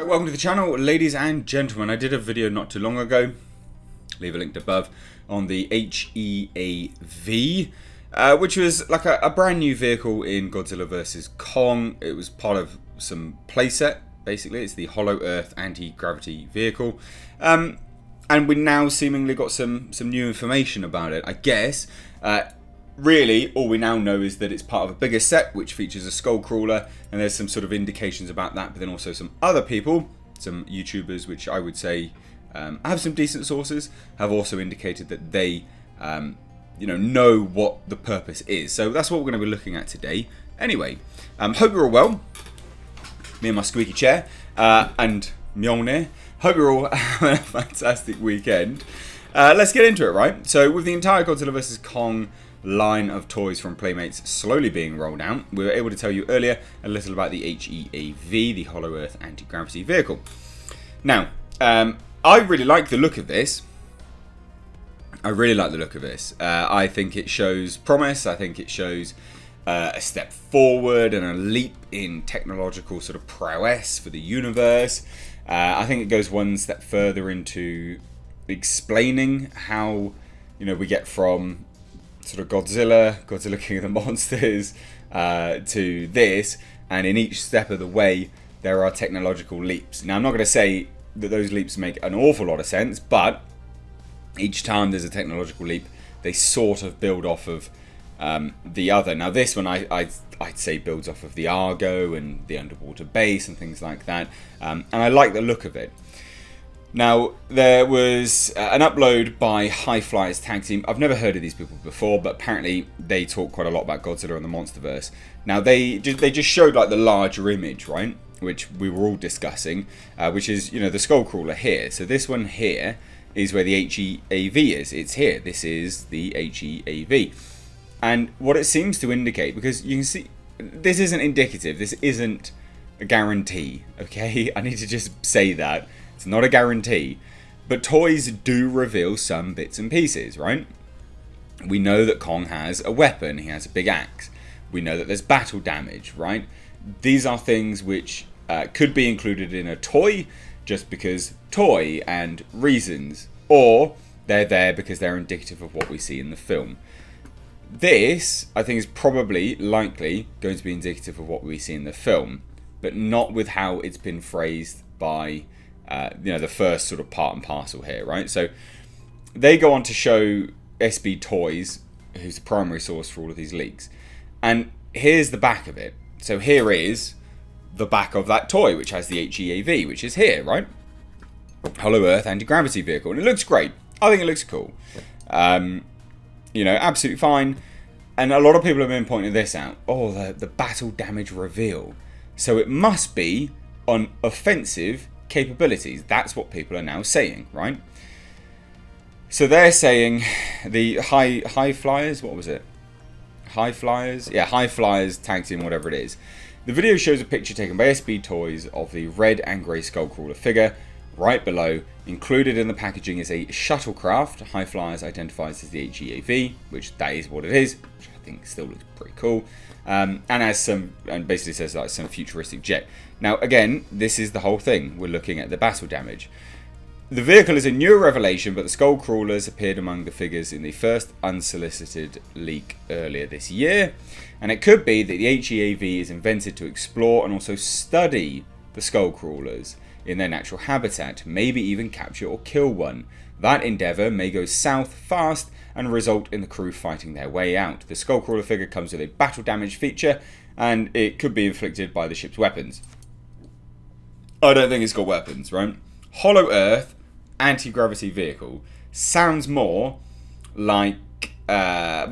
Right, welcome to the channel, ladies and gentlemen. I did a video not too long ago, leave a link above, on the HEAV, which was like a brand new vehicle in Godzilla vs. Kong. It was part of some playset, basically. It's the Hollow Earth anti-gravity vehicle. And we now seemingly got some new information about it, I guess. Really, all we now know is that it's part of a bigger set, which features a skull crawler, and there's some sort of indications about that, but then also some other people, some YouTubers, which I would say have some decent sources, have also indicated that they, know what the purpose is. So that's what we're going to be looking at today. Anyway, hope you're all well. Me and my squeaky chair, and Mjolnir. Hope you're all having a fantastic weekend. Let's get into it, right? So with the entire Godzilla vs. Kong line of toys from Playmates slowly being rolled out, we were able to tell you earlier a little about the HEAV, the Hollow Earth anti-gravity vehicle. Now, I really like the look of this. I think it shows promise. I think it shows a step forward and a leap in technological sort of prowess for the universe. I think it goes one step further into explaining how, we get from sort of Godzilla King of the Monsters, to this, and in each step of the way there are technological leaps. Now I'm not going to say that those leaps make an awful lot of sense, but each time there's a technological leap, they sort of build off of the other. Now this one I'd say builds off of the Argo and the underwater base and things like that, and I like the look of it. Now, there was an upload by High Flyers Tag Team. I've never heard of these people before, but apparently they talk quite a lot about Godzilla and the Monsterverse. Now, they just showed like the larger image, right? Which we were all discussing, which is, the skull crawler here. So this one here is where the HEAV is. It's here. This is the HEAV. And what it seems to indicate, because you can see, this isn't indicative. This isn't a guarantee, okay? I need to just say that. It's not a guarantee, but toys do reveal some bits and pieces, right? We know that Kong has a weapon, he has a big axe. We know that there's battle damage, right? These are things which could be included in a toy just because toy and reasons, or they're there because they're indicative of what we see in the film. This, I think, is probably likely going to be indicative of what we see in the film, but not with how it's been phrased by the first sort of part and parcel here, right? So they go on to show SB Toys, who's the primary source for all of these leaks, and here's the back of it. So here is the back of that toy, which has the HEAV, which is here, right? Hollow Earth anti-gravity vehicle, and it looks great. I think it looks cool. Absolutely fine. And a lot of people have been pointing this out. Oh, the battle damage reveal. So it must be on offensive capabilities. That's what people are now saying, right? So they're saying the high flyers, what was it? High Flyers? Yeah, High Flyers Tag Team, whatever it is. The video shows a picture taken by SB Toys of the red and grey Skullcrawler figure. Right below, included in the packaging, is a shuttlecraft. High Flyers identifies as the HEAV, which that is what it is, which I think still looks pretty cool. And basically says that it's some futuristic jet. Now, again, this is the whole thing. We're looking at the battle damage. The vehicle is a new revelation, but the skull crawlers appeared among the figures in the first unsolicited leak earlier this year. And it could be that the HEAV is invented to explore and also study the skull crawlers in their natural habitat, maybe even capture or kill one. That endeavour may go south fast and result in the crew fighting their way out. The Skullcrawler figure comes with a battle damage feature, and it could be inflicted by the ship's weapons. I don't think it's got weapons, right? Hollow Earth anti-gravity vehicle sounds more like a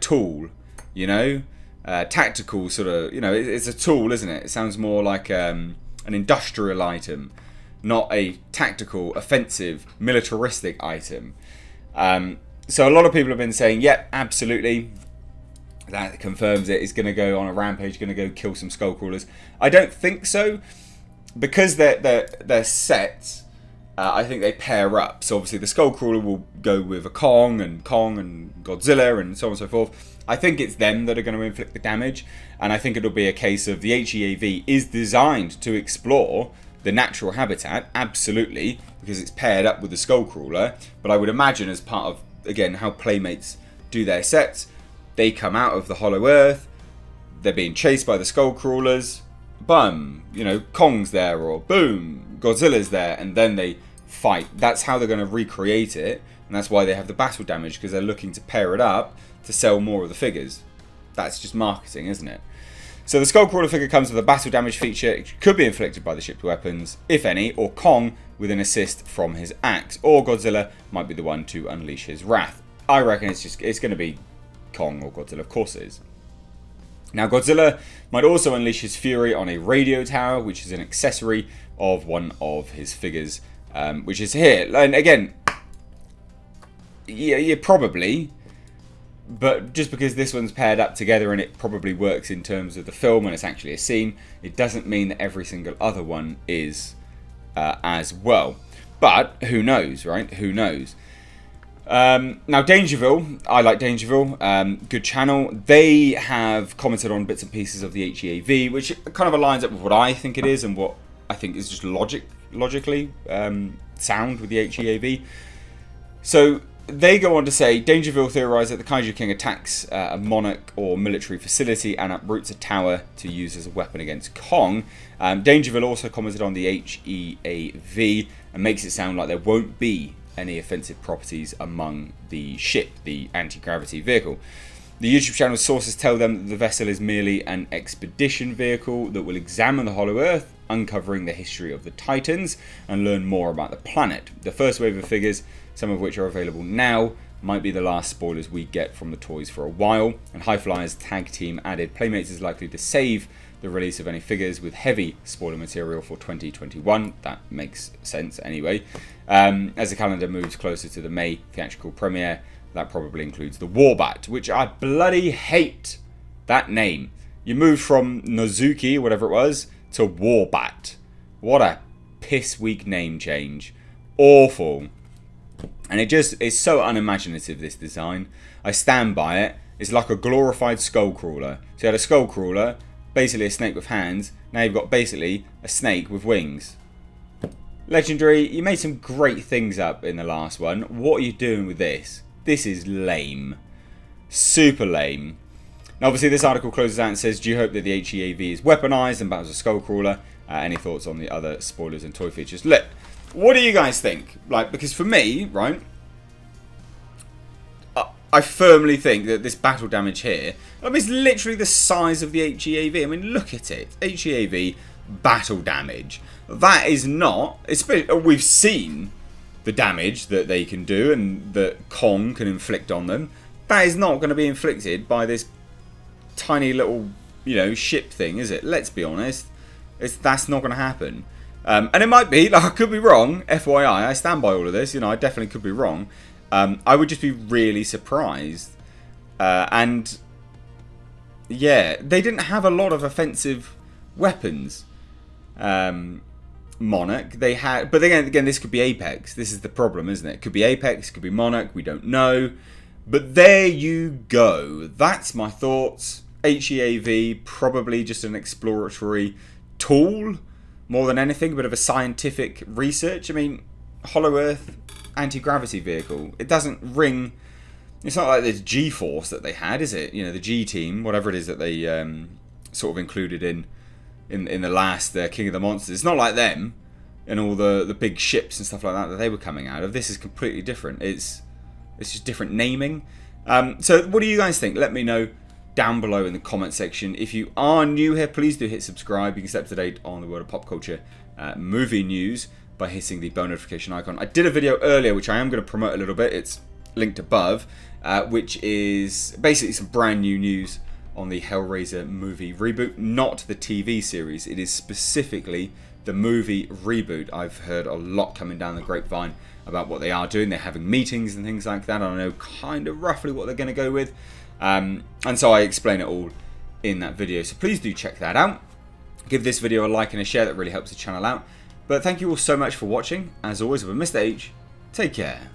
tool, tactical sort of. It's a tool, isn't it? It sounds more like an industrial item, not a tactical, offensive, militaristic item. So a lot of people have been saying, yep, absolutely, that confirms it. It's going to go on a rampage, going to go kill some skull crawlers. I don't think so, because they're sets. I think they pair up. So obviously the skull crawler will go with a Kong and Godzilla and so on and so forth. I think it's them that are going to inflict the damage, and I think it'll be a case of the HEAV is designed to explore the natural habitat, absolutely, because it's paired up with the Skullcrawler. But I would imagine as part of, again, how Playmates do their sets, they come out of the Hollow Earth, they're being chased by the Skullcrawlers, bum, you know, Kong's there, or boom, Godzilla's there, and then they fight. That's how they're going to recreate it, and that's why they have the battle damage, because they're looking to pair it up to sell more of the figures. That's just marketing, isn't it? So the Skullcrawler figure comes with a battle damage feature. It could be inflicted by the shipped weapons, if any, or Kong with an assist from his axe, or Godzilla might be the one to unleash his wrath. I reckon it's going to be Kong or Godzilla, of course it is. Now Godzilla might also unleash his fury on a radio tower, which is an accessory of one of his figures, which is here. And again, yeah, probably, but just because this one's paired up together and it probably works in terms of the film and it's actually a scene, it doesn't mean that every single other one is as well. But who knows, right? Who knows? Now Dangerville, I like Dangerville, good channel. They have commented on bits and pieces of the HEAV, which kind of aligns up with what I think it is and what I think is just logically sound with the HEAV. So they go on to say, Dangerville theorised that the Kaiju King attacks a monarch or military facility and uproots a tower to use as a weapon against Kong. Dangerville also commented on the HEAV and makes it sound like there won't be any offensive properties among the ship, the anti-gravity vehicle. The YouTube channel's sources tell them that the vessel is merely an expedition vehicle that will examine the Hollow Earth, uncovering the history of the Titans, and learn more about the planet. The first wave of figures, some of which are available now, might be the last spoilers we get from the toys for a while, and High Flyers tag team added Playmates is likely to save the release of any figures with heavy spoiler material for 2021. That makes sense anyway. As the calendar moves closer to the May theatrical premiere, that probably includes the Warbat, which I bloody hate that name. You moved from Nozuki, whatever it was, to Warbat. What a piss weak name change. Awful. And it just is so unimaginative, this design. I stand by it. It's like a glorified Skullcrawler. So you had a Skullcrawler, basically a snake with hands. Now you've got basically a snake with wings. Legendary, you made some great things up in the last one. What are you doing with this? This is lame. Super lame. Now obviously this article closes out and says, do you hope that the HEAV is weaponized and battles a Skullcrawler? Any thoughts on the other spoilers and toy features? Look, what do you guys think? Like, because for me, right, I firmly think that this battle damage here, I mean, it's literally the size of the HEAV. I mean, look at it. HEAV battle damage. That is not, we've seen the damage that they can do and that Kong can inflict on them. That is not going to be inflicted by this tiny little, you know, ship thing, is it? Let's be honest. That's not going to happen. And it might be, like, I could be wrong, FYI, I stand by all of this, you know, I definitely could be wrong. I would just be really surprised. And, yeah, they didn't have a lot of offensive weapons. Monarch, they had, but again, this could be Apex. This is the problem, isn't it? It could be Apex, it could be Monarch, we don't know. But there you go. That's my thoughts. HEAV, probably just an exploratory tool, more than anything, a bit of a scientific research. I mean, Hollow Earth anti-gravity vehicle. It doesn't ring. It's not like this G-Force that they had, is it? You know, the G-Team, whatever it is that they sort of included in the last King of the Monsters. It's not like them and all the big ships and stuff like that they were coming out of. This is completely different. It's just different naming. So what do you guys think? Let me know down below in the comment section. If you are new here, please do hit subscribe. You can stay up to date on the world of pop culture movie news by hitting the bell notification icon. I did a video earlier which I am going to promote a little bit. It's linked above, which is basically some brand new news on the Hellraiser movie reboot, not the TV series. It is specifically the movie reboot. I've heard a lot coming down the grapevine about what they are doing. They're having meetings and things like that. I know kind of roughly what they're going to go with. And so I explain it all in that video. So please do check that out. Give this video a like and a share. That really helps the channel out. But thank you all so much for watching. As always, I've been Mr. H. Take care.